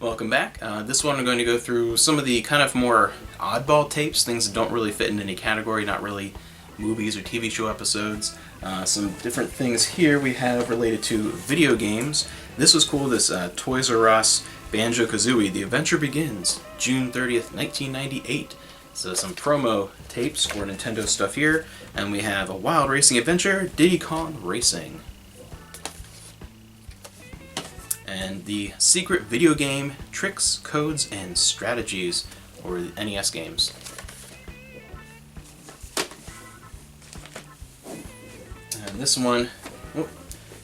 Welcome back. This one I'm going to go through some of the kind of more oddball tapes, things that don't really fit in any category, not really movies or TV show episodes. Some different things here we have related to video games. This was cool, this Toys R Us Banjo-Kazooie, The Adventure Begins, June 30th, 1998. So some promo tapes for Nintendo stuff here, and we have a Wild Racing Adventure, Diddy Kong Racing. And the secret video game Tricks, Codes, and Strategies, or the NES games. And this one,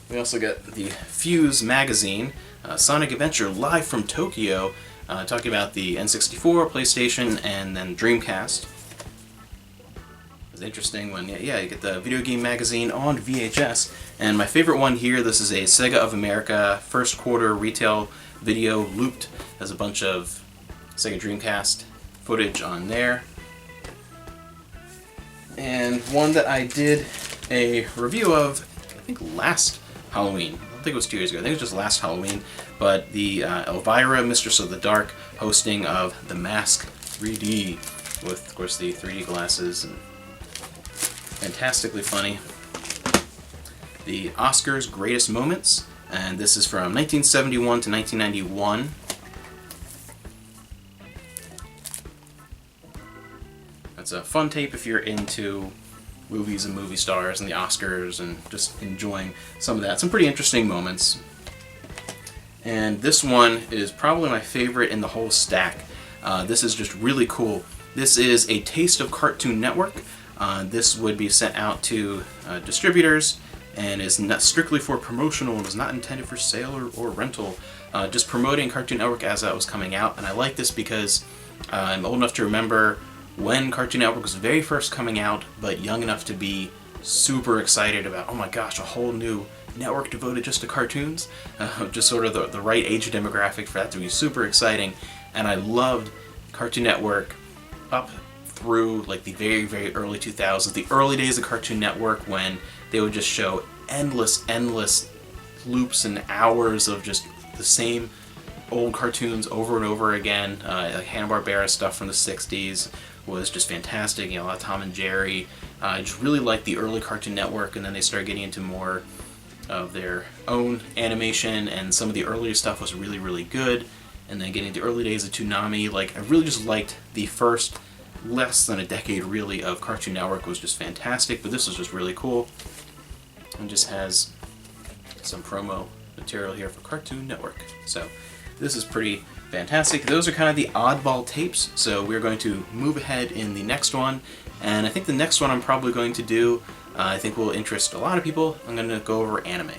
we also got the Fuse magazine, Sonic Adventure live from Tokyo, talking about the N64, PlayStation, and then Dreamcast. It's interesting when, you get the video game magazine on VHS. And my favorite one here, this is a Sega of America first quarter retail video looped. Has a bunch of Sega Dreamcast footage on there. And one that I did a review of, I think last Halloween. I don't think it was 2 years ago, I think it was just last Halloween. But the Elvira, Mistress of the Dark, hosting of The Mask 3D, with, of course, the 3D glasses, and fantastically funny. The Oscars Greatest Moments, and this is from 1971 to 1991. That's a fun tape if you're into movies and movie stars and the Oscars and just enjoying some of that. Some pretty interesting moments. And this one is probably my favorite in the whole stack. This is just really cool. This is a Taste of Cartoon Network. This would be sent out to distributors and is not strictly for promotional and is not intended for sale or rental. Just promoting Cartoon Network as that was coming out. And I like this because I'm old enough to remember when Cartoon Network was very first coming out, but young enough to be super excited about, oh my gosh, a whole new network devoted just to cartoons. Just sort of the right age demographic for that to be super exciting. And I loved Cartoon Network up through like the very, very early 2000s, the early days of Cartoon Network, when they would just show endless loops and hours of just the same old cartoons over and over again. Like Hanna-Barbera stuff from the 60s was just fantastic. A lot of Tom and Jerry. I just really liked the early Cartoon Network, and then they started getting into more of their own animation, and some of the earlier stuff was really, really good. And then getting into the early days of Toonami, I really just liked the first less than a decade really of Cartoon Network was just fantastic, but this was just really cool. And just has some promo material here for Cartoon Network. So this is pretty fantastic. Those are kind of the oddball tapes, so we're going to move ahead in the next one. And I think the next one I'm probably going to do, I think will interest a lot of people. I'm going to go over anime.